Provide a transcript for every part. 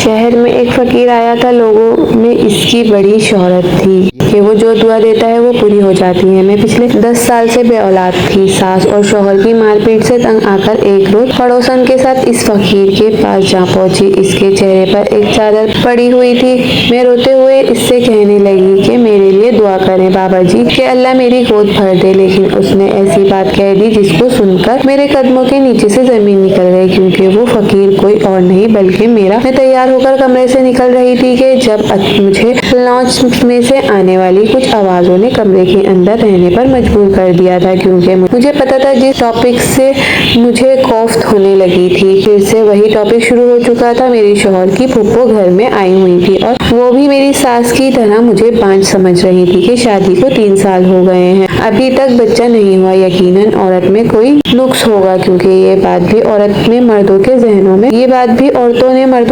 शहर में एक फकीर आया था। लोगों में इसकी बड़ी शोहरत थी कि वो जो दुआ देता है वो पूरी हो जाती है। मैं पिछले 10 साल से बेऔलाद थी। सास और शौहर की मारपीट से तंग आकर एक रोज पड़ोसन के साथ इस फकीर के पास जा पहुंची। इसके चेहरे पर एक चादर पड़ी हुई थी। मैं रोते हुए इससे कहने लगी कि मेरे लिए दुआ करें बाबा जी, कि अल्लाह मेरी गोद भर दे। लेकिन उसने ऐसी बात कह दी जिसको सुनकर मेरे कदमों के नीचे से जमीन निकल गई, क्योंकि वो फकीर कोई और नहीं बल्कि मेरा। मैं तैयार होकर कमरे से निकल रही थी कि जब मुझे लॉन्च में से आने वाली कुछ आवाजों ने कमरे के अंदर रहने पर मजबूर कर दिया था, क्योंकि मुझे पता था जिस टॉपिक से मुझे खौफ होने लगी थी फिर से वही टॉपिक शुरू हो चुका था। मेरी शौहर की फूफो घर में आई हुई थी और वो भी मेरी सास की तरह मुझे बांझ समझ रही थी कि शादी को 3 साल हो गए हैं, अभी तक बच्चा नहीं हुआ। यकीनन औरत में कोई नुक्स होगा, क्योंकि ये बात भी औरतों ने मर्दों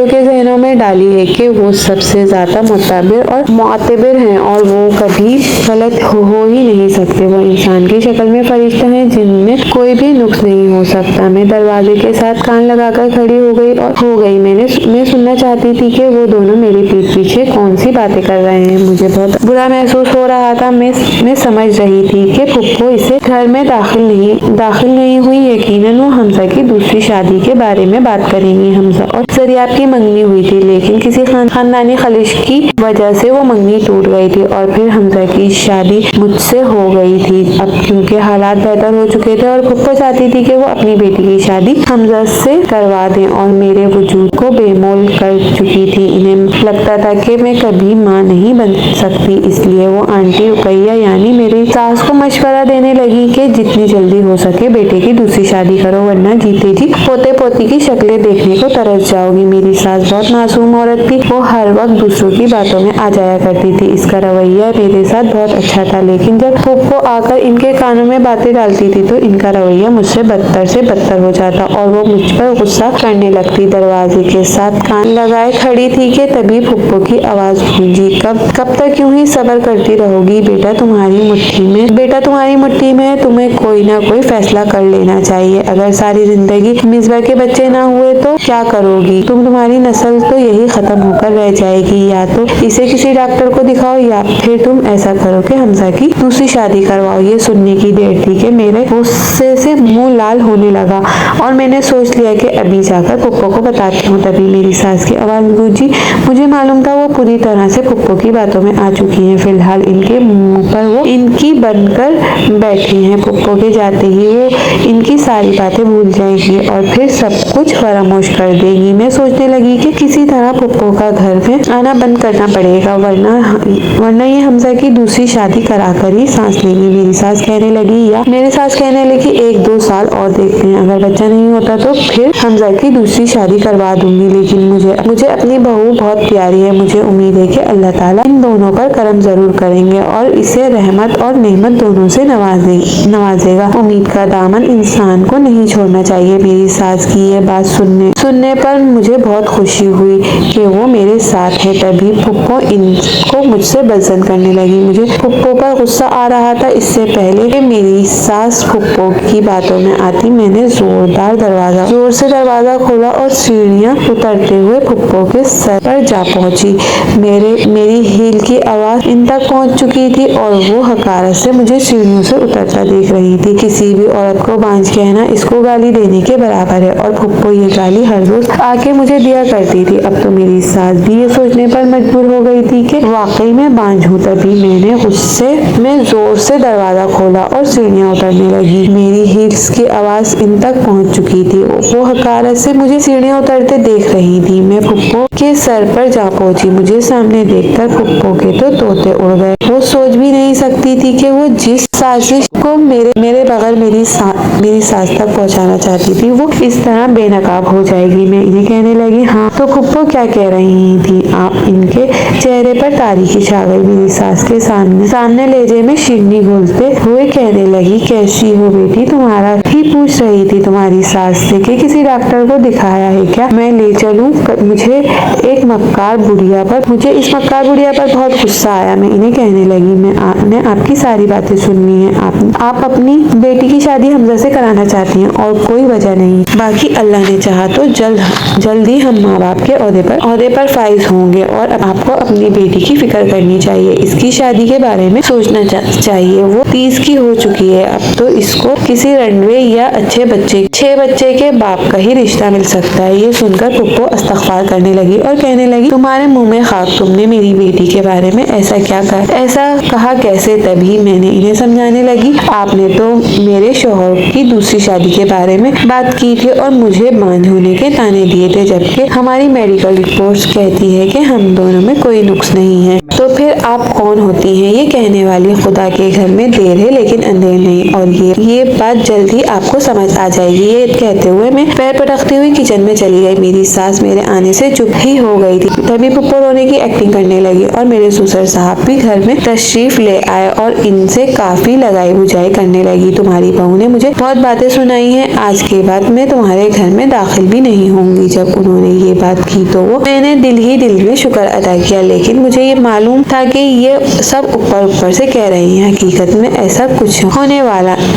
के जहनों में डाली है कि वो सबसे ज्यादा मुतबर और मुअतबर हैं और वो कभी गलत हो ही नहीं सकते। वो इंसान की शक्ल में फरिश्ता है जिनमें कोई भी नुक्स नहीं हो सकता। मैं दरवाजे के साथ कान लगाकर खड़ी हो गई। मैं सुनना चाहती थी कि वो दोनों मेरी पीठ पीछे कौन सी बातें कर रहे हैं। मुझे बहुत बुरा महसूस हो रहा था। मैं समझ रही थी कि फुप्पो इसे घर में दाखिल नहीं हुई। यकीनन वो हमजा की दूसरी शादी के बारे में बात करेंगी। हमजा और जरियाब की मंगनी हुई थी, लेकिन किसी खानदानी खलिश की वजह से वो मंगनी टूट गई थी और फिर हमजा की शादी मुझसे हो गई थी। अब क्योंकि हालात बेहतर हो चुके थे और फुप्पो चाहती थी कि वो अपनी बेटी की शादी हमजा से करवा दें और मेरे वजूद को बेमोल कर चुकी थी। इन्हें लगता था कि मैं कभी माँ नहीं बन सकती, इसलिए वो आंटी रुकैया यानी मेरी सास को मशवरा देने लगी कि जितनी जल्दी हो सके बेटे की दूसरी शादी करो, वरना जीते जी पोते पोती की शक्लें देखने को तरस जाओगी। मेरी सास बहुत मासूम औरत थी। वो हर वक्त दूसरों की बातों में आ जाया करती थी। इसका रवैया मेरे साथ बहुत अच्छा था, लेकिन जब फुप्पो आकर इनके कानों में बातें डालती थी तो इनका रवैया मुझसे बदतर से बदतर हो जाता और वो मुझ पर गुस्सा करने लगती। दरवाजे के साथ कान लगाए खड़ी थी कि तभी फुप्पो की आवाज गूंजी, कब तक यूं ही सब्र करती रहोगी? बेटा तुम्हारी मुट्ठी में है। तुम्हें कोई ना कोई फैसला कर लेना चाहिए। अगर सारी जिंदगी मिसबा के बच्चे ना हुए तो क्या करोगी? तुम्हारी नस्ल तो यही खत्म होकर रह जाएगी। या तो इसे किसी डॉक्टर को दिखाओ या फिर तुम ऐसा करो कि हमजा की दूसरी शादी करवाओ। ये सुनने की देर थी कि मेरे गुस्से से मुंह लाल होने लगा और मैंने सोच लिया कि अभी जाकर फुप्पो को बताती हूँ। तभी मेरी सास की आवाज गूंजी। मुझे मालूम था वो पूरी तरह से फुप्पो की बातों में आ चुकी हैं। फिलहाल इनके मुंह पर वो इनकी बनकर बैठी हैं। फुप्पो के जाते ही वो इनकी सारी बातें भूल जाएंगी और फिर सब कुछ फरामोश कर देगी। मैं सोचने लगी कि किसी तरह फुप्पो का घर में आना बंद करना पड़ेगा, वरना ये हमजा की दूसरी शादी कराकर ही सांस लेगी। मेरी सास कहने लगी 1-2 साल और देखते हैं, अगर बच्चा नहीं होता तो फिर हमजा की दूसरी शादी करवा दूंगी। लेकिन मुझे अपनी बहू बहुत प्यारी है। मुझे उम्मीद है कि अल्लाह ताला इन दोनों पर करम जरूर करेंगे और इसे रहमत और नेमत दोनों से नवाजेगा। उम्मीद का दामन इंसान को नहीं छोड़ना चाहिए। मेरी सास की ये बात सुनने पर मुझे बहुत खुशी हुई कि वो मेरे साथ है। तभी फुप्पो इनको मुझसे बजन करने लगी। मुझे फुप्पो पर गुस्सा आ रहा था। इससे पहले कि मेरी सास फुप्पो की बातों में आती, मैंने जोर से दरवाजा खोला और सीढ़ियां उतरते हुए फुप्पो के सर पर जा पहुंची। मेरी हील की आवाज इन तक पहुंच चुकी थी और वो हकारत से मुझे सीढ़ियों से उतरता देख रही थी। किसी भी औरत को बांझ कहना इसको गाली देने के बराबर है और फुप्पो ये गाली हर रोज आके मुझे दिया करती थी। अब तो मेरी सास भी ये सोचने पर मजबूर हो गई थी कि वाकई में बांझ हूँ। तभी मैंने गुस्से में जोर से दरवाजा खोला और सीढ़ियां उतरने लगी। मेरी हील्स की आवाज इन तक पहुंच चुकी थी। वो हकारत से मुझे सीढ़ियां उतरते देख रही थी। मैं फुप्पो के सर पर जा पहुंची। मुझे सामने देखकर फुप्पो के तो तोते उड़ गए। वो सोच भी नहीं सकती थी कि वो जिस साजिश को मेरे बगैर मेरी सास तक पहुंचाना चाहती थी वो इस तरह बेनकाब हो जाएगी। मैं इन्हें कहने लगी, हाँ तो फुप्पो क्या कह रही थी आप? इनके चेहरे पर तारीकी छा गई। मेरी सास के सामने लेजे में शीरनी घोलते हुए कहने लगी, कैसी हो बेटी? तुम्हारा ही तभी पूछ रही थी तुम्हारी सास से कि किसी डॉक्टर को दिखाया है क्या, मैं ले चलूं? मुझे इस मक्कार बुढ़िया पर बहुत गुस्सा आया। मैं इन्हें कहने लगी, मैंने आपकी सारी बातें सुननी है। आप अपनी बेटी की शादी हमजा से कराना चाहती हैं और कोई वजह नहीं। बाकी अल्लाह ने चाहा तो जल्द ही हम माँ बाप के ओहदे पर फाइज होंगे और आपको अपनी बेटी की फिक्र करनी चाहिए। इसकी शादी के बारे में सोचना चाहिए। वो 30 की हो चुकी है। अब तो इसको किसी रनवे या अच्छे बच्चे के बाप का ही रिश्ता मिल सकता है। ये सुनकर पुप्पो इस्तग़फ़ार करने लगी और कहने लगी, तुम्हारे मुंह में खाक, तुमने मेरी बेटी के बारे में ऐसा कहा कैसे? तभी मैंने इन्हें समझाने लगी, आपने तो मेरे शौहर की दूसरी शादी के बारे में बात की थी और मुझे बांझ होने के ताने दिए थे, जबकि हमारी मेडिकल रिपोर्ट्स कहती है कि हम दोनों में कोई नुक्स नहीं है। तो फिर आप कौन होती हैं ये कहने वाली? खुदा के घर में देर है लेकिन अंधेर नहीं, और ये बात जल्दी आपको समझ आ जाएगी। ये कहते हुए मैं पैर पटकती हुई किचन में चली गई। मेरी सास मेरे आने से चुप ही हो गई थी। तभी पुप्पो रोने की एक्टिंग करने लगी और मेरे ससुर साहब भी घर में तशरीफ ले आए और इनसे काफी लगाई बुझाई करने लगी। तुम्हारी बहू ने मुझे बहुत बातें सुनाई हैं, आज के बाद मैं तुम्हारे घर में दाखिल भी नहीं होंगी। जब उन्होंने ये बात की तो मैंने दिल ही दिल में शुक्र अदा किया, लेकिन मुझे ये मालूम था कि ये सब ऊपर से कह रही हैं। हकीकत में ऐसा कुछ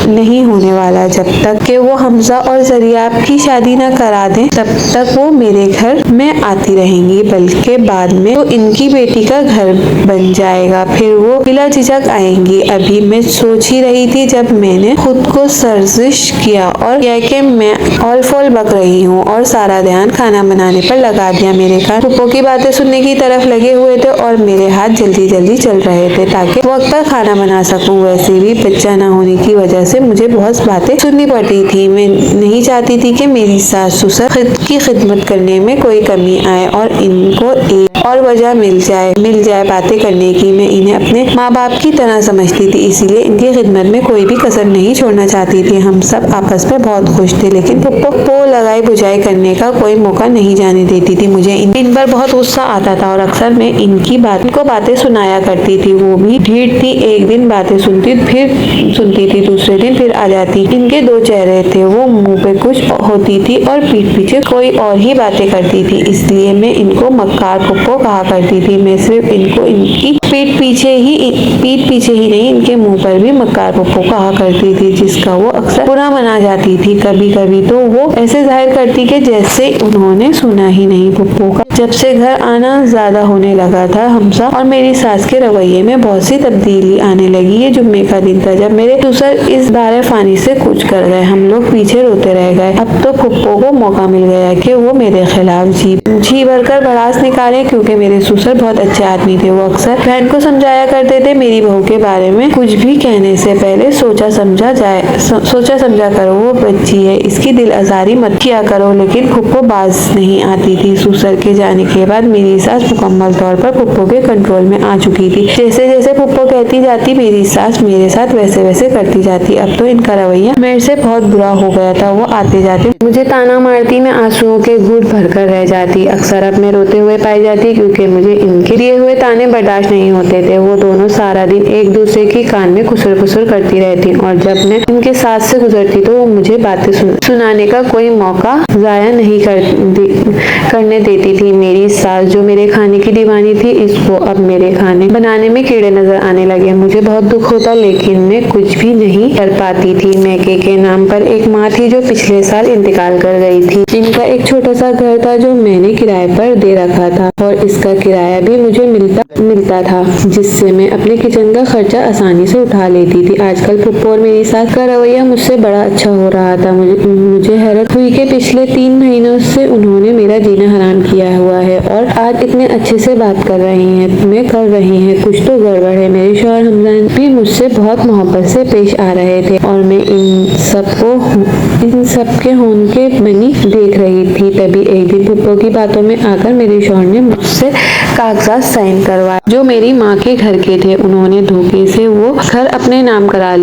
नहीं होने वाला। जब तक कि वो हमजा और जरियाब की शादी न करा दें तब तक वो मेरे घर में आती रहेंगी, बल्कि बाद में तो इनकी बेटी का घर बन जाएगा, फिर वो बिला झिझक आएंगी। अभी मैं सोच ही रही थी जब मैंने खुद को सर्जिश किया और कह के मैं ऑल फॉल बक रही हूँ और सारा ध्यान खाना बनाने पर लगा दिया। मेरे कान पुप्पो की बातें सुनने की तरफ लगे हुए थे और मेरे हाथ जल्दी चल रहे थे ताकि वक्त पर खाना बना सकूं। वैसे भी बच्चा न होने की वजह से मुझे बहुत बातें सुननी पड़ती थी। मैं नहीं चाहती थी कि मेरी सास ससुर की खिदमत करने में कोई कमी आए और इनको एक और वजह मिल जाए बातें करने की। मैं इन्हें अपने माँ बाप की तरह समझती थी, इसीलिए इनकी खिदमत में कोई भी कसर नहीं छोड़ना चाहती थी। हम सब आपस में बहुत खुश थे, लेकिन पुप्पो लगाई बुझाई करने का कोई मौका नहीं जाने देती थी। मुझे इन पर बहुत गुस्सा आता था और अक्सर मैं इनको बातें सुनाया करती थी। वो भी ढीठ थी, एक दिन बातें सुनती थी, दूसरे दिन फिर आ जाती। इनके दो चेहरे थे, वो मुंह पे कुछ होती थी और पीठ पीछे कोई और ही बातें करती थी, इसलिए मैं इनको मक्कार पुप्पो कहा करती थी। मैं सिर्फ इनको इनकी पीठ पीछे ही नहीं, इनके मुंह पर भी मक्कार पुप्पो कहा करती थी, जिसका वो अक्सर बुरा मना जाती थी। कभी कभी तो वो ऐसे जाहिर करती कि जैसे उन्होंने सुना ही नहीं। पुप्पो का जब से घर आना ज्यादा होने लगा था, हमजा और मेरी सास के रवैये में बहुत सी तब्दीली आने लगी। ये जुम्मे का दिन था जब मेरे ससुर इस दारे फानी से कूच कर गए। हम लोग पीछे रोते रह गए। अब तो पुप्पो को मौका मिल गया कि वो मेरे खिलाफ जी भरकर भड़ास निकाले, क्योंकि मेरे ससुर बहुत अच्छे आदमी थे। वो अक्सर बहन को समझाया करते थे, मेरी बहू के बारे में कुछ भी कहने से पहले सोचा समझा करो, वो बच्ची है, इसकी दिल आजारी मत किया करो। लेकिन पुप्पो बाज नहीं आती थी। ससुर के जाने के बाद मेरी सास मुकम्मल तौर पर पुप्पो के कंट्रोल में आ चुकी थी। जैसे जैसे पुप्पो कहती जाती, मेरी सास मेरे साथ वैसे वैसे करती जाती। अब तो इनका रवैया मेरे से बहुत बुरा हो गया था। वो आते जाते मुझे ताना मारती, मैं आंसुओं के घूंट भरकर रह जाती। अक्सर अब मैं रोते हुए पाई जाती, क्योंकि मुझे इनके दिए हुए ताने बर्दाश्त नहीं होते थे। वो दोनों सारा दिन एक दूसरे के कान में खुसर फुसर करती रहती और जब मैं इनके साथ से गुजरती तो वो मुझे बातें सुनाने का कोई मौका जाया नहीं करने देती थी। मेरी सास जो मेरे खाने की दीवानी थी, इसको अब मेरे खाने बनाने में कीड़े नजर आने लगे। मुझे बहुत दुख होता, लेकिन मैं कुछ भी नहीं कर पाती थी। मैके के नाम पर एक माँ थी जो पिछले साल इंतकाल कर गई थी। इनका एक छोटा सा घर था जो मैंने किराए पर दे रखा था और इसका किराया भी मुझे मिलता था, जिससे मैं अपने किचन का खर्चा आसानी से उठा लेती थी। आजकल पुप्पो और मेरी सास का रवैया मुझसे बड़ा अच्छा हो रहा था। मुझे हैरत हुई कि पिछले 3 महीनों से उन्होंने मेरा जीना हराम किया हुआ है और आज इतने अच्छे से बात कर रही हैं। कुछ तो गड़बड़ है। मेरे शौहर हमजा भी मुझसे बहुत मोहब्बत से पेश आ रहे थे और मैं इन सब के होंके बनी देख रही थी। तभी एक दिन पुप्पो की बातों में आकर मेरे शौहर ने मुझसे कागजात साइन करवाए जो मेरी माँ के घर के थे। उन्होंने धोखे से वो घर अपने नाम करा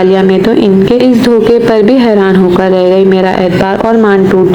लिया। मैं तो इनके इस धोखे पर भी हैरान होकर रह गई। मेरा एतबार और मान टूट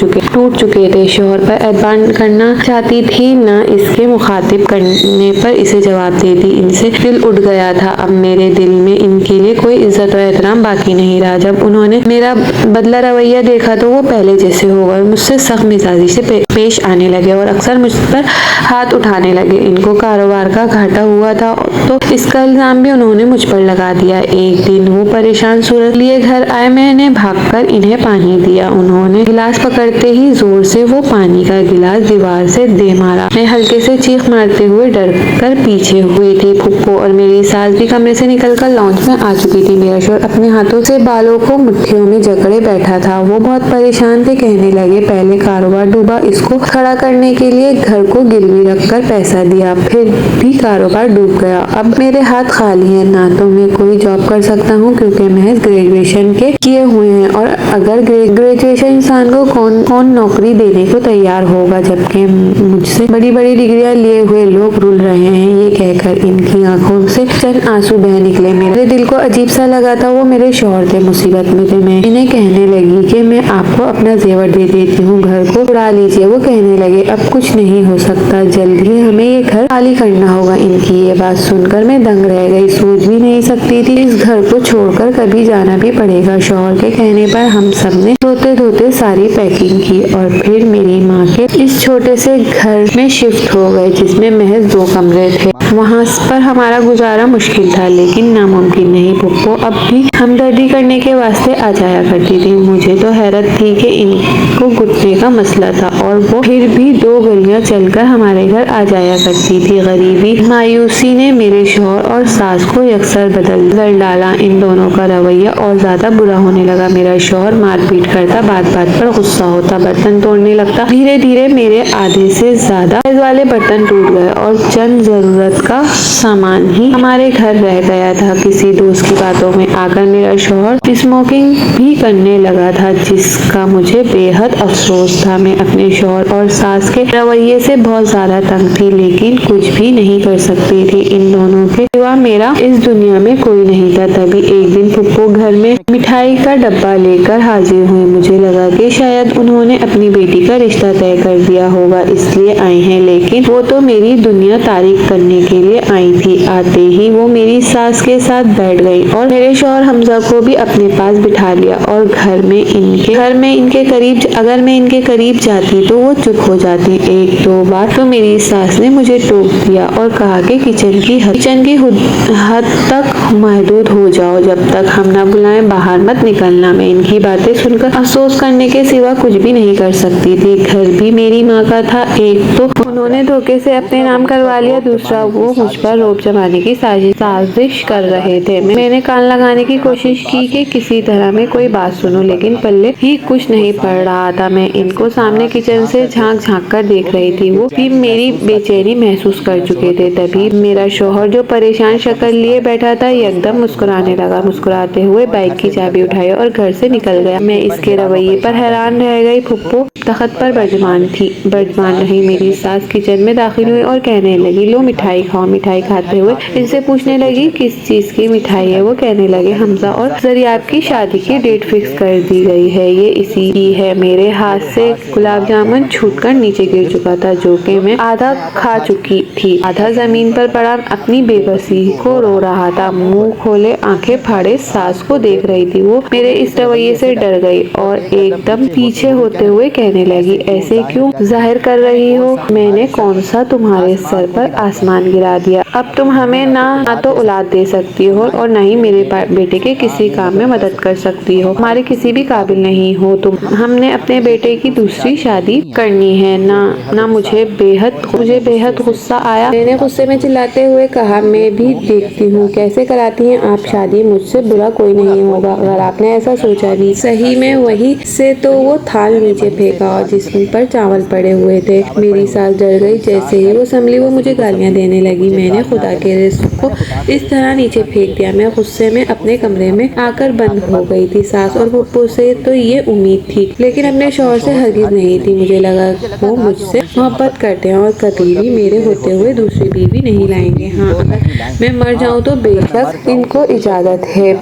चुके थे। शौहर पर एतबार करना चाहती थी ही न इसके मुखातिब करने पर इसे जवाब दे दी। इनसे दिल उठ गया था। अब मेरे दिल में इनके लिए कोई इज्जत और एहतराम बाकी नहीं रहा। जब उन्होंने मेरा बदला रवैया देखा तो वो पहले जैसे हो गए, मुझसे सख्त मिजाजी से पेश आने लगे और अक्सर मुझ पर हाथ उठाने लगे। इनको कारोबार का घाटा हुआ था तो इसका इल्जाम भी उन्होंने मुझ पर लगा दिया। एक दिन वो परेशान सूरत लिए घर आए। मैंने भागकर इन्हें पानी दिया। उन्होंने गिलास पकड़ते ही जोर से वो पानी का गिलास दीवार से दे मारा। मैं हल्के से चीख मारते हुए डर कर पीछे हुई थी। फुप्पो और मेरी सास भी कमरे से निकलकर लॉन्च में आ चुकी थी। मेरा शोहर अपने हाथों से बालों को मुट्ठियों में जकड़े बैठा था। वो बहुत परेशान थे। कहने लगे, पहले कारोबार डूबा, इसको खड़ा करने के लिए घर को गिरवी रखकर पैसा दिया, फिर भी कारोबार डूब गया। अब मेरे हाथ खाली हैं। ना तो मैं कोई जॉब कर सकता हूँ क्योंकि महज ग्रेजुएशन के किए हुए हैं, और अगर ग्रेजुएशन इंसान को कौन नौकरी देने को तैयार होगा, जबकि मुझसे बड़ी बड़ी डिग्रियां लिए हुए लोग रुल रहे हैं। ये कहकर इनकी आंखों से चंद आंसू बह निकले। मेरे दिल को अजीब सा लगा था। वो मेरे शौहर थे, मुसीबत में थे। मैं इन्हें कहने लगी कि मैं आपको अपना जेवर दे देती हूँ, घर को उड़ा लीजिए। वो कहने लगे, अब कुछ नहीं हो सकता, जल्द ही हमें ये घर खाली करना होगा। इनकी ये बात सुनकर मैं दंग रह गई। सोच भी नहीं सकती थी इस घर को छोड़कर कभी जाना भी पड़ेगा। शौहर के कहने पर हम सब ने धोते धोते सारी पैकिंग की और फिर मेरी माँ के इस छोटे से घर में शिफ्ट हो गए जिसमें महज 2 कमरे थे। वहाँ पर हमारा गुजारा मुश्किल था लेकिन नामुमकिन नहीं। पुप्पो अब भी हमदर्दी करने के वास्ते आ जाया करती थी। मुझे तो हैरत थी कि इनको घुटने का मसला था और वो फिर भी 2 गलियां चलकर हमारे घर आ जाया करती थी। गरीबी मायूसी ने मेरे शौहर और सास को यकसर बदल डाला। इन दोनों का रवैया और ज्यादा बुरा होने लगा। मेरा शौहर मारपीट करता, बात बात पर गुस्सा होता, बर्तन तोड़ने लगता। धीरे धीरे मेरे आधे से ज्यादा साइज वाले बर्तन टूट गए और चंद जरूरत का सामान ही हमारे घर रह गया था। किसी दोस्त की बातों में आकर मेरा शौहर स्मोकिंग भी करने लगा था, जिसका मुझे बेहद अफसोस था। मैं अपने शौहर और सास के रवैये से बहुत ज्यादा तंग थी लेकिन कुछ भी नहीं कर सकती थी। इन दोनों के सिवा मेरा इस दुनिया में कोई नहीं था। तभी एक दिन पुप्पो घर में मिठाई का डब्बा लेकर हाजिर हुए। मुझे लगा कि शायद उन्होंने अपनी बेटी का रिश्ता तय कर दिया होगा इसलिए आए हैं, लेकिन वो तो मेरी दुनिया तारीफ करने के लिए आई थी। आते ही वो मेरी सास के साथ बैठ गई और मेरे शौहर हमजा को भी अपने पास बिठा लिया और घर में इनके करीब अगर मैं इनके करीब जाती तो वो चुप हो जाती। 1-2 बार तो मेरी सास ने मुझे टोक दिया और कहा कि किचन की हद तक महदूद हो जाओ, जब तक हम ना बुलाएं बाहर मत निकलना। मैं इनकी बातें सुनकर अफसोस करने के सिवा कुछ भी नहीं कर सकती थी। घर भी मेरी माँ का था। एक तो उन्होंने धोखे से अपने नाम करवा लिया, दूसरा वो मुझ पर रोब जमाने की साजिश कर रहे थे। मैंने कान लगाने की कोशिश की कि किसी तरह में कोई बात सुनूं, लेकिन पल्ले ही कुछ नहीं पड़ रहा था। मैं इनको सामने किचन से झांक कर देख रही थी। वो भी मेरी बेचैनी महसूस कर चुके थे। तभी मेरा शौहर जो परेशान शक्ल लिए बैठा था एकदम मुस्कुराने लगा। मुस्कुराते हुए बाइक की चाबी उठाई और घर से निकल गया। मैं इसके रवैये पर हैरान रह गई। फुप्पो तख्त पर बर्जमान रही। मेरी सास किचन में दाखिल हुई और कहने लगी, लो मिठाई खाओ। मिठाई खाते हुए इनसे पूछने लगी किस चीज की मिठाई है। वो कहने लगे, हमजा और जरियाब की शादी की डेट फिक्स कर दी गई है, ये इसी की है। मेरे हाथ से गुलाब जामुन छूटकर नीचे गिर चुका था जो कि मैं आधा खा चुकी थी। आधा जमीन पर पड़ा अपनी बेबसी को रो रहा था। मुंह खोले आंखें फाड़े सास को देख रही थी। वो मेरे इस रवैये से डर गई और एकदम पीछे होते हुए कहने लगी, ऐसे क्यों जाहिर कर रही हो? मैंने कौन सा तुम्हारे सर पर आसमान गिरा दिया? अब तुम हमें ना तो औलाद दे सकती हो और न ही मेरे बेटे के किसी काम में मदद कर सकती हो। हमारे किसी भी काबिल नहीं हो तुम। हमने अपने बेटे की दूसरी शादी करनी है ना। मुझे बेहद गुस्सा आया। मैंने गुस्से में चिल्लाते हुए कहा, मैं भी देखती हूँ कैसे कराती हैं आप शादी, मुझसे बुरा कोई नहीं होगा अगर आपने ऐसा सोचा भी। सही में वही से तो वो थाल नीचे फेंका और जिस पर चावल पड़े हुए थे। मेरी सास डर गई। जैसे ही वो संभली वो मुझे गालियां देने लगी। मैंने खुदा के रिज़्क़ को इस तरह नीचे फेंक दिया। मैं गुस्से में अपने कमरे में आकर बंद हो गई थी। सास और पुप्पो से तो ये उम्मीद थी लेकिन अपने शौहर से हरगिज़ नहीं थी। मुझे लगा वो मुझसे मोहब्बत करते हैं और कभी भी मेरे होते हुए दूसरी बीवी नहीं लाएंगे। हाँ, अगर मैं मर जाऊँ तो बेशक इनको इजाज़त है।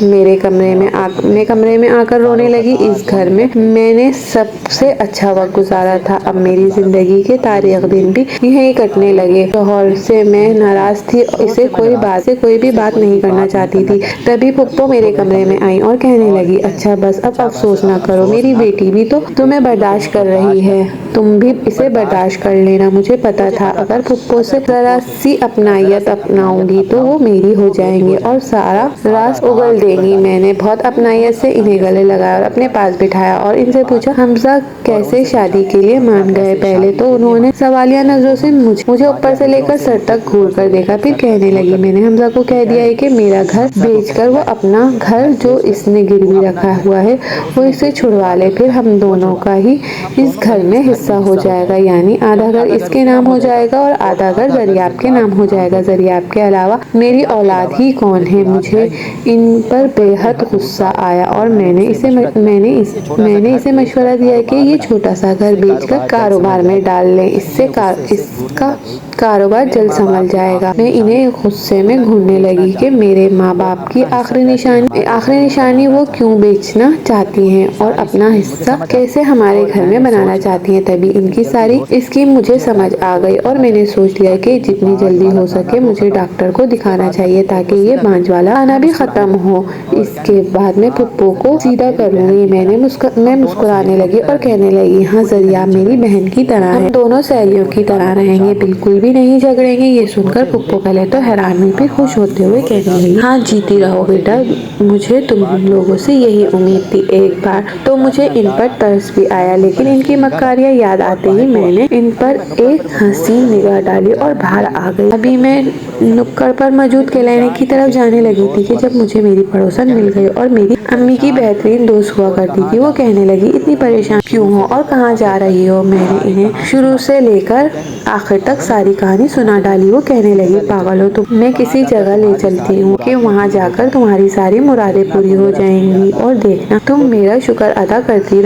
मेरे कमरे में आकर रोने लगी। इस घर में मैंने सबसे अच्छा वक्त गुजारा था, अब मेरी जिंदगी के तारीख दिन भी यहीं कटने लगे। शौहर से मैं नाराज थी, इसे कोई भी बात नहीं करना चाहती थी। तभी पुप्पो मेरे कमरे में आई और कहने लगी, अच्छा बस अब अफसोस ना करो, मेरी बेटी भी तो तुम्हें बर्दाश्त कर रही है, तुम भी इसे बर्दाश्त कर लेना। मुझे पता था अगर पुप्पो से जरा सी अपनायत अपनाऊंगी तो वो मेरी हो जाएंगे और सारा राज उगल देंगी। मैंने बहुत अपनायत से इन्हें गले लगाया और अपने पास बिठाया और इनसे पूछा, हमजा कैसे शादी के लिए मान गए? पहले तो उन्होंने सवालिया नजरों से मुझे ऊपर से लेकर सर तक घूर कर देखा, फिर कहने लगी, मैंने हमजा को कह दिया है कि मेरा घर बेचकर वो अपना घर जो इसने गिरवी रखा हुआ है वो इसे छुड़वा ले, फिर हम दोनों का ही इस घर में हिस्सा हो जाएगा, यानी आधा घर इसके नाम हो जाएगा और आधा घर जरियाब के नाम हो जाएगा। जरियाब के अलावा मेरी औलाद ही कौन है? मुझे इन पर बेहद गुस्सा आया और मैंने इसे मशवरा दिया कि ये छोटा सा घर बेचकर कारोबार में डाल ले, इसका कारोबार जल्द संभल जाएगा। मैं इन्हें गुस्से में घूरने लगी कि मेरे माँ बाप की आखिरी निशानी वो क्यों बेचना चाहती हैं और अपना हिस्सा कैसे हमारे घर में बनाना चाहती हैं। तभी इनकी सारी स्कीम मुझे समझ आ गई और मैंने सोच लिया कि जितनी जल्दी हो सके मुझे डॉक्टर को दिखाना चाहिए ताकि ये बांझ वाला आना भी खत्म हो। इसके बाद मैं पुप्पो को सीधा करूंगी। मैं मुस्कुराने लगी और कहने लगी, हाँ जरिया मेरी बहन की तरह है, दोनों सहेलियों की तरह रहेंगे, बिल्कुल भी नहीं झगड़ेंगे। ये सुनकर पुप्पो पहले तो हैरान हुई, फिर खुश होते हुए कहने लगी, हाँ जीती रहो बेटा, मुझे तुम लोगों से यही उम्मीद थी। एक बार तो मुझे इन पर तरस भी आया, लेकिन इनकी मक्कारियाँ याद आते ही मैंने इन पर एक हसीन निगाह डाली और बाहर आ गई। अभी मैं नुक्कड़ पर मौजूद केलैनी की तरफ जाने लगी थी कि जब मुझे मेरी पड़ोसन मिल गई और मेरी अम्मी की बेहतरीन दोस्त हुआ करती थी। वो कहने लगी, इतनी परेशान क्यों हो और कहाँ जा रही हो? मैंने इन्हें शुरू से लेकर आखिर तक सारी कहानी सुना डाली। वो कहने लगी, पागल हो तुम, मैं किसी जगह ले चलती हूँ कि वहाँ जाकर तुम्हारी सारी मुरादें पूरी हो जाएंगी और देखना तुम मेरा शुक्र अदा करती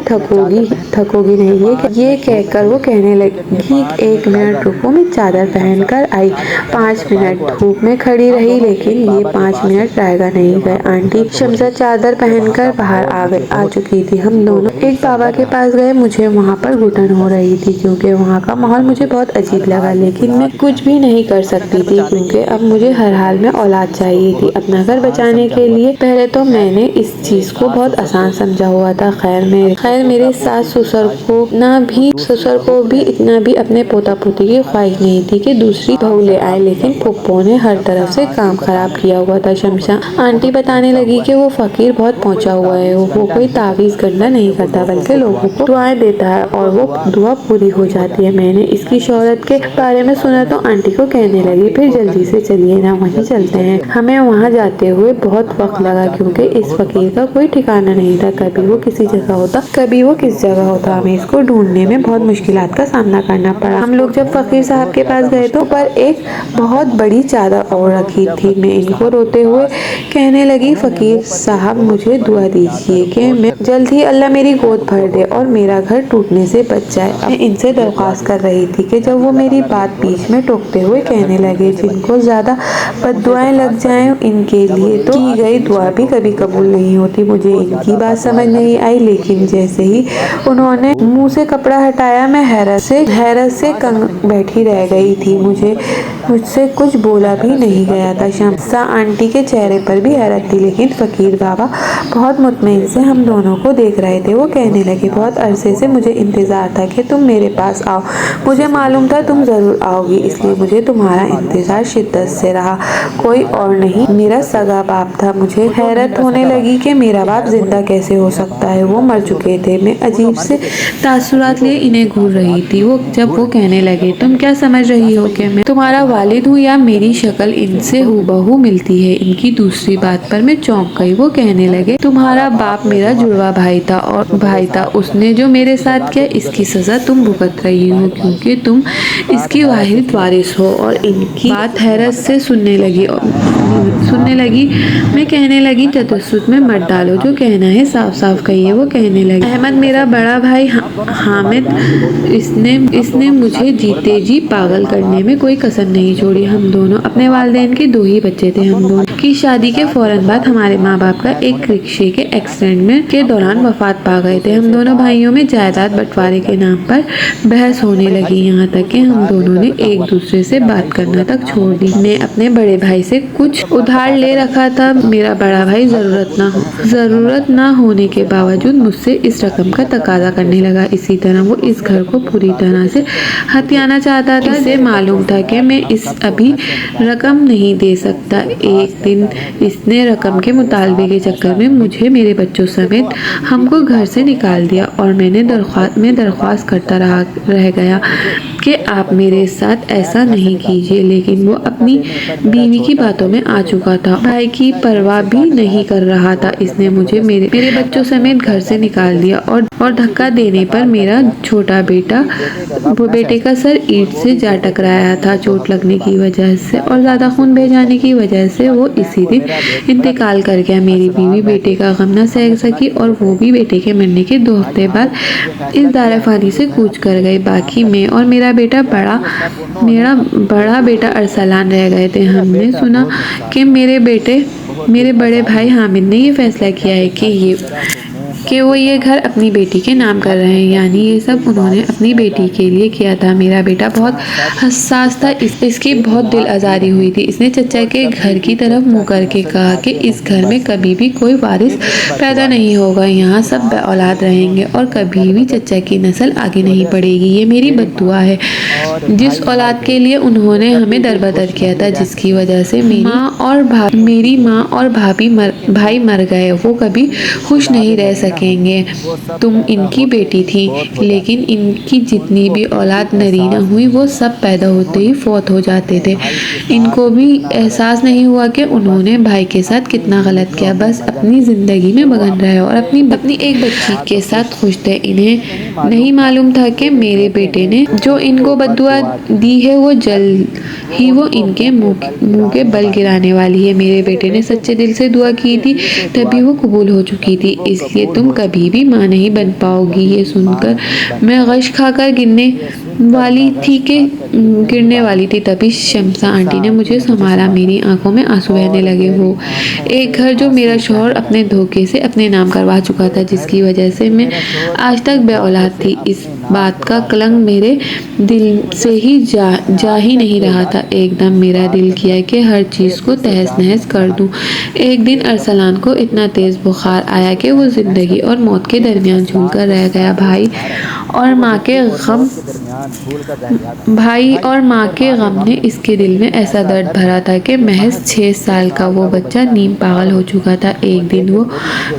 थकोगी नहीं। ये कहकर वो कहने लगी, एक मिनट रुको, मैं चादर पहनकर आई। 5 मिनट धूप में खड़ी रही, लेकिन ये 5 मिनट जाएगा नहीं गए। आंटी शमसा चादर पहनकर बाहर आ चुकी थी। हम दोनों एक बाबा के पास गए। मुझे वहाँ पर घुटन हो रही थी क्योंकि वहाँ का माहौल मुझे बहुत अजीब लगा, लेकिन मैं कुछ भी नहीं कर सकती थी क्योंकि अब मुझे हर हाल में औलाद चाहिए थी अपना घर बचाने के लिए। पहले तो मैंने इस चीज को बहुत आसान समझा हुआ था। खैर मेरे सास ससुर को भी इतना भी अपने पोता पोती की ख्वाहिश नहीं थी कि दूसरी बहू ले आए, लेकिन पुप्पो ने हर तरफ से काम खराब किया हुआ था। शमशा आंटी बताने लगी कि वो फकीर बहुत पहुंचा हुआ है, वो कोई तावीज गंडा नहीं करता बल्कि लोगों को दुआएं देता है और वो दुआ पूरी हो जाती है। मैंने इसकी शोहरत के बारे में सुना तो आंटी को कहने लगी, फिर जल्दी से चलिए ना, वहीं चलते हैं। हमें वहाँ जाते हुए बहुत वक्त लगा क्योंकि इस फकीर का कोई ठिकाना नहीं था, कभी वो किसी जगह होता कभी वो किस जगह होता। हमें इसको ढूंढने में बहुत मुश्किलात का सामना करना पड़ा। हम लोग जब फकीर साहब के पास गए तो पर एक बहुत बड़ी चादर और रखी थी। मैं इनको रोते हुए कहने लगी, फकीर साहब मुझे दुआ दीजिए कि मैं जल्द ही अल्लाह मेरी गोद भर दे और मेरा घर टूटने से बच जाए। मैं इनसे दरख्वास्त कर रही थी कि जब वो मेरी बात बीच में टोकते हुए कहने लगे, जिनको ज्यादा बद्दुआएं लग जाएं इनके लिए तो की गई दुआ भी कभी कबूल नहीं होती। मुझे इनकी बात समझ नहीं आई, लेकिन जैसे ही उन्होंने मुंह से कपड़ा हटाया मैं हैरत से कंग बैठी रह गई थी। मुझसे कुछ बोला भी नहीं गया था। शमसा आंटी के चेहरे पर भी हैरत थी, लेकिन फकीर बाबा बहुत मुतमईन से हम दोनों को देख रहे थे। वो कहने लगे, बहुत अरसे से मुझे इंतजार था कि तुम मेरे पास आओ, मुझे मालूम था तुम जरूर आओगी, इसलिए मुझे तुम्हारा इंतजार शिद्दत से रहा। कोई और नहीं, मेरा सगा बाप था। मुझे हैरत होने लगी कि मेरा बाप जिंदा कैसे हो सकता है, वो मर चुके थे। मैं अजीब से तासुरात लिए इन्हें घूर रही थी। जब वो कहने लगे, तुम क्या समझ रही हो कि मैं तुम्हारा वालिद हूँ या मेरी शक्ल इनसे हूबहू मिलती है? इनकी दूसरी बात पर मैं चौंक गई। वो कहने लगे, तुम्हारा बाप मेरा जुड़वा भाई था, उसने जो मेरे साथ किया इसकी सजा तुम भुगत रही हो क्योंकि तुम इसकी वाहिद वारिस हो। और इनकी बात हैरत से सुनने लगी। मैं कहने लगी, तजस्सुस में मत डालो, जो कहना है साफ साफ कहिए, वो कहने लगी। अहमद मेरा बड़ा भाई हामिद, इसने मुझे जीते जी पागल करने में कोई कसर नहीं छोड़ी। हम दोनों अपने वालिदैन के 2 ही बच्चे थे। हम दोनों की शादी के फौरन बाद हमारे माँ बाप का एक रिक्शे के एक्सीडेंट में के दौरान वफात पा गए थे। हम दोनों भाइयों में जायदाद बंटवारे के नाम पर बहस होने लगी, यहाँ तक कि हम दोनों ने एक दूसरे से बात करना तक छोड़ दी। मैं अपने बड़े भाई से कुछ उधार ले रखा था। मेरा बड़ा भाई जरूरत ना होने के बावजूद मुझसे इस रकम का तकाजा करने लगा। इसी तरह वो इस घर को पूरी तरह से हथियाना चाहता था। इसे मालूम था कि मैं इस अभी रकम नहीं दे सकता। एक दिन इसने रकम के मुतालबे के चक्कर में मुझे, मेरे बच्चों समेत हमको घर से निकाल दिया और मैं दरख्वास्त करता रह गया कि आप मेरे साथ ऐसा नहीं कीजिए, लेकिन वो अपनी बीवी की बातों में आ चुका था। भाई की परवाह भी नहीं कर रहा था। इसने मुझे मेरे बच्चों समेत घर से निकाल दिया और धक्का देने पर मेरा छोटा बेटे का सर ईंट से जा टकराया था। चोट लगने की वजह से और ज्यादा खून बह जाने की वजह से वो इसी दिन इंतकाल कर गया। मेरी बीवी बेटे का गम न सह सकी और वो भी बेटे के मरने के 2 हफ्ते बाद इस दारफानी से कूच कर गई। बाकी मैं और मेरा बड़ा बेटा अरसलान रह गए थे। हमने सुना कि मेरे बड़े भाई हामिद ने ये फैसला किया है कि वो ये घर अपनी बेटी के नाम कर रहे हैं। यानी ये सब उन्होंने अपनी बेटी के लिए किया था। मेरा बेटा बहुत हसास था, इसकी बहुत दिल आज़ारी हुई थी। इसने चचा के घर की तरफ मुँह करके कहा कि इस घर में कभी भी कोई वारिस पैदा नहीं होगा, यहाँ सब औलाद रहेंगे और कभी भी चचा की नस्ल आगे नहीं बढ़ेगी। ये मेरी बद्दुआ है। जिस औलाद के लिए उन्होंने हमें दरबदर किया था, जिसकी वजह से मेरी माँ और भाई मर गए, वो कभी खुश नहीं रह सकेंगे। तुम इनकी बेटी थी, लेकिन इनकी जितनी भी औलाद नरीना हुई वो सब पैदा होते ही फौत हो जाते थे। इनको भी एहसास नहीं हुआ कि उन्होंने भाई के साथ कितना गलत किया। बस अपनी जिंदगी में मगन रहे और अपनी एक बच्ची के साथ खुश थे। इन्हें नहीं मालूम था कि मेरे बेटे ने जो इनको बद्दुआ दी है वो जल्द ही वो इनके मुंह के बल गिराने वाली है। मेरे बेटे ने सच्चे दिल से दुआ की थी, तभी वो कबूल हो चुकी थी। इसलिए तुम कभी भी माँ नहीं बन पाओगी। ये सुनकर मैं गश खाकर गिरने वाली थी तभी शम्सा आंटी ने मुझे संभाला। मेरी आंखों में आंसू बहने लगे। वो एक घर जो मेरा शौहर अपने धोखे से अपने नाम करवा चुका था, जिसकी वजह से मैं आज तक बेऔलाद थी, इस बात का कलंक मेरे दिल से ही जा ही नहीं रहा था। एकदम मेरा दिल किया कि हर चीज़ को तहस नहस कर दूं। एक दिन अरसलान को इतना तेज़ बुखार आया कि वो जिंदगी और मौत के दरमियान झूलकर रह गया। भाई और माँ के गम ने इसके दिल में ऐसा दर्द भरा था कि महज 6 साल का वो बच्चा नीम पागल हो चुका था। एक दिन वो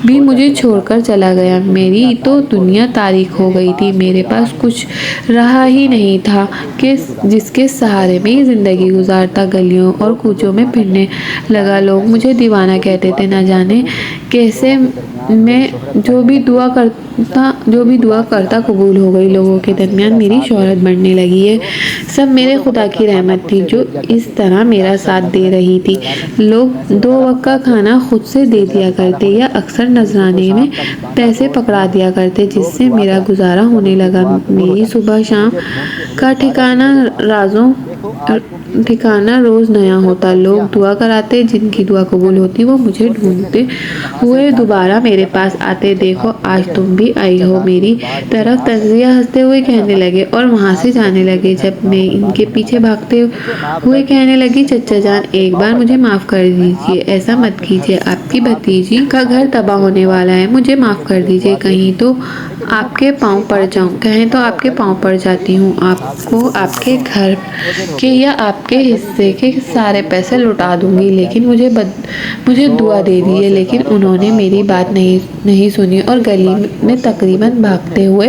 भी मुझे छोड़कर चला गया। मेरी तो दुनिया तारीख हो गई थी। मेरे पास कुछ रहा ही नहीं था कि जिसके सहारे में जिंदगी गुजारता। गलियों और कूचों में फिरने लगा। लोग मुझे दीवाना कहते थे। न जाने कैसे मैं जो भी दुआ करता कबूल हो गई। लोगों के दरमियान मेरी शोहरत बढ़ने लगी है। सब मेरे खुदा की रहमत थी जो इस तरह मेरा साथ दे रही थी। लोग 2 वक्त का खाना खुद से दे दिया करते या अक्सर नजराने में पैसे पकड़ा दिया करते, जिससे मेरा गुजारा होने लगा। मेरी सुबह शाम का ठिकाना रोज नया होता। लोग दुआ कराते, जिनकी दुआ कबूल होती वो मुझे ढूंढते हुए दोबारा मेरे पास आते। देखो आज तुम भी आई हो, मेरी तरफ तंजिया हंसते हुए कहने लगे और वहां से जाने लगे। जब मैं इनके पीछे भागते हुए कहने लगी, चचा जान एक बार मुझे माफ कर दीजिए, ऐसा मत कीजिए, आपकी भतीजी का घर तबाह होने वाला है, मुझे माफ कर दीजिए। कहीं तो आपके पाँव पड़ जाऊं, कहें तो आपके पाँव पड़ जाती हूँ। आपको आपके घर के या आपके हिस्से के सारे पैसे लौटा दूंगी, लेकिन मुझे दुआ दे दीजिए। लेकिन उन्होंने मेरी बात नहीं सुनी और गली में तकरीबन भागते हुए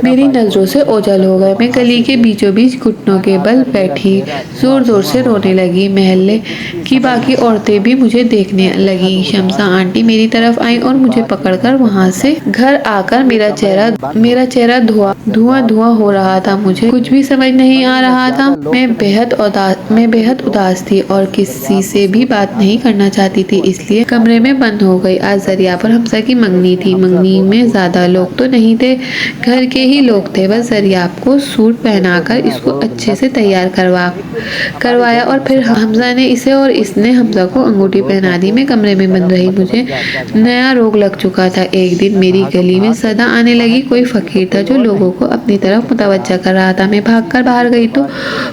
मेरी नज़रों से ओझल हो गए। मैं गली के बीचों बीच घुटनों के बल बैठी जोर जोर से रोने लगी। महल्ले की बाकी औरतें भी मुझे देखने लगी। शम्सा आंटी मेरी तरफ आई और मुझे पकड़कर वहां से घर आकर मेरा चेहरा धुआं हो रहा था। मुझे कुछ भी समझ नहीं आ रहा था। मैं बेहद उदास थी और किसी से भी बात नहीं करना चाहती थी, इसलिए कमरे में बंद हो गई। आज जरिया पर हमजा की मंगनी थी। मंगनी में ज्यादा लोग तो नहीं थे, घर के ही लोग थे। बस जरिया को सूट पहनाकर इसको अच्छे से तैयार करवाया और फिर हमजा ने इसे और इसने हमजा को अंगूठी पहना दी। मैं कमरे में बंद रही। मुझे नया रोग लग चुका था। एक दिन मेरी गली में सदा आने लगी। कोई फकीर था जो लोगों को अपनी तरफ मुतवज्जा कर रहा था। मैं भागकर बाहर गई तो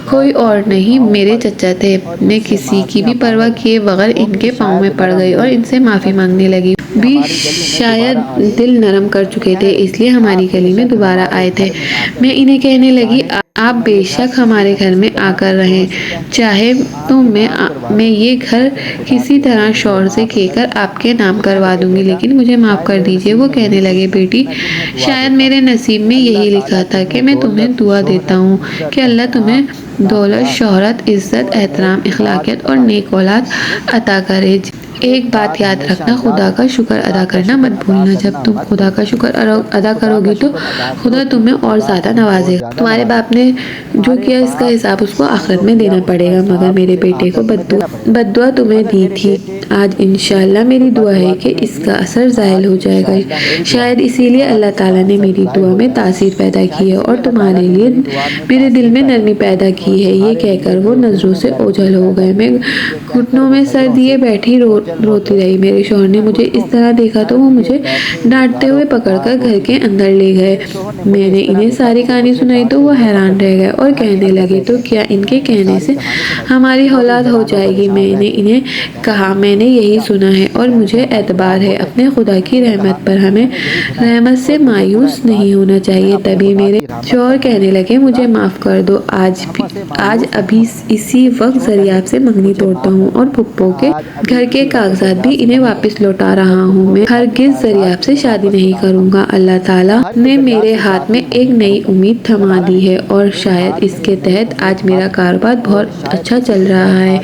कोई और नहीं, मेरे चचा थे। मैं किसी की भी परवाह किए बगैर इनके पाँव में पड़ गई और इनसे माफी मांगने लगी। भी शायद दिल नरम कर चुके थे, इसलिए हमारी गली में दोबारा आए थे। मैं इन्हें कहने लगी, आप बेशक हमारे घर में आकर रहें, चाहे तो मैं ये घर किसी तरह शौहर से कहकर आपके नाम करवा दूंगी, लेकिन मुझे माफ़ कर दीजिए। वो कहने लगे, बेटी, शायद मेरे नसीब में यही लिखा था कि मैं तुम्हें दुआ देता हूँ कि अल्लाह तुम्हें दौलत, शोहरत, इज़्ज़त, एहतराम, इखलाकियत और नेक औलाद अता करे। एक बात याद रखना, खुदा का शुक्र अदा करना मत भूलना। जब तुम खुदा का शुक्र अदा करोगी तो खुदा तुम्हें और ज़्यादा नवाजेगा। तुम्हारे बाप ने जो किया इसका हिसाब उसको आखिरत में देना पड़ेगा, मगर मेरे बेटे को बद्दुआ तुम्हें दी थी। आज इंशाल्लाह मेरी दुआ है कि इसका असर ज़ाहिल हो जाएगा। शायद इसीलिए अल्लाह ताला ने मेरी दुआ में तासीर पैदा की है और तुम्हारे लिए मेरे दिल में नरमी पैदा की है। ये कहकर वो नजरों से ओझल हो गए। मैं घुटनों में सर दिए बैठी रोती रही। मेरे शौहर ने मुझे इस तरह देखा तो वो मुझे डांटते हुए पकड़कर घर के अंदर ले गए। मैंने इन्हें सारी कहानी सुनाई तो वो हैरान रह गए और कहने लगे, तो क्या इनके कहने से हमारी औलाद हो जाएगी? मैंने इन्हें कहा, मैंने यही सुना है और मुझे एतबार है अपने खुदा की रहमत पर। हमें रहमत से मायूस नहीं होना चाहिए। तभी मेरे शौहर कहने लगे, मुझे माफ़ कर दो, आज अभी इसी वक्त जरिया से मंगनी तोड़ता हूँ और फुप्पो के घर के कागजात भी इन्हें वापस लौटा रहा हूँ। मैं हरगिज़ जरिया से शादी नहीं करूँगा। अल्लाह ताला ने मेरे हाथ में एक नई उम्मीद थमा दी है और शायद इसके तहत आज मेरा कारोबार बहुत अच्छा चल रहा है।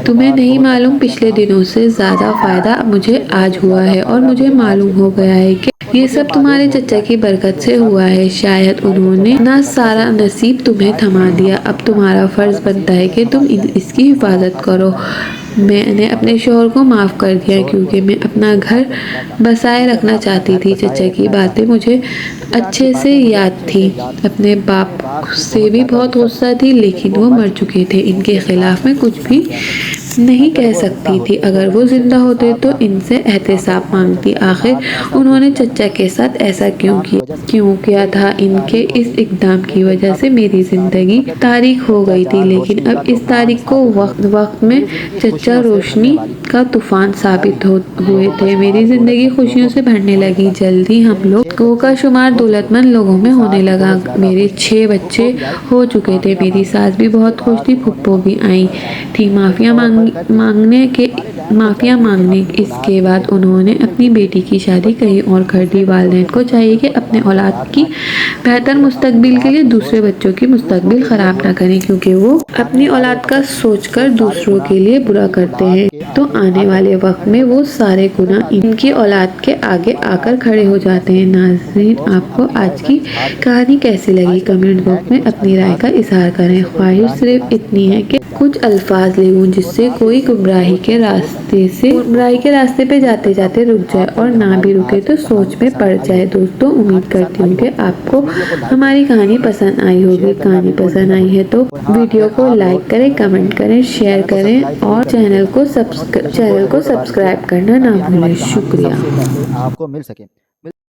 तुम्हें नहीं मालूम, पिछले दिनों से ज़्यादा फ़ायदा मुझे आज हुआ है और मुझे मालूम हो गया है कि ये सब तुम्हारे चचा की बरकत से हुआ है। शायद उन्होंने ना सारा नसीब तुम्हें थमा दिया। अब तुम्हारा फर्ज बनता है कि तुम इसकी हिफाजत करो। मैंने अपने शौहर को माफ़ कर दिया क्योंकि मैं अपना घर बसाए रखना चाहती थी। चचा की बातें मुझे अच्छे से याद थी। अपने बाप से भी बहुत गुस्सा थी, लेकिन वो मर चुके थे। इनके खिलाफ मैं कुछ भी नहीं कह सकती थी। अगर वो जिंदा होते तो इनसे एहतिसाब मांगती। आखिर उन्होंने चचा के साथ ऐसा क्यों किया था? इनके इस इकदाम की वजह से मेरी जिंदगी तारीख हो गई थी, लेकिन अब इस तारीख को वक्त में चचा रोशनी का तूफान साबित हुए थे। मेरी जिंदगी खुशियों से भरने लगी। जल्दी हम लोगों का शुमार दौलतमंद लोगों में होने लगा। मेरे 6 बच्चे हो चुके थे। मेरी सास भी बहुत खुश थी। फुप्पो भी आई थी माफिया मांगने। इसके बाद उन्होंने अपनी बेटी की शादी कहीं और कर दी। वालिदैन को चाहिए कि अपने औलाद की बेहतर मुस्तकबिल के लिए दूसरे बच्चों की मुस्तकबिल खराब ना करें, क्योंकि वो अपनी औलाद का सोचकर दूसरों के लिए बुरा करते हैं तो आने वाले वक्त में वो सारे गुनाह इनकी औलाद के आगे आकर खड़े हो जाते हैं। नाज़रीन, आपको आज की कहानी कैसी लगी? कमेंट बॉक्स में अपनी राय का इजहार करें। ख्वाहिश सिर्फ इतनी है कि कुछ अल्फाज लिखूं जिससे कोई गुमराही के रास्ते पे जाते जाते रुक जाए, और ना भी रुके तो सोच में पड़ जाए। दोस्तों, उम्मीद करती हूँ कि आपको हमारी कहानी पसंद आई होगी। कहानी पसंद आई है तो वीडियो को लाइक करें, कमेंट करें, शेयर करें और चैनल को सब्सक्राइब करना ना भूलें। शुक्रिया। आपको मिल सके।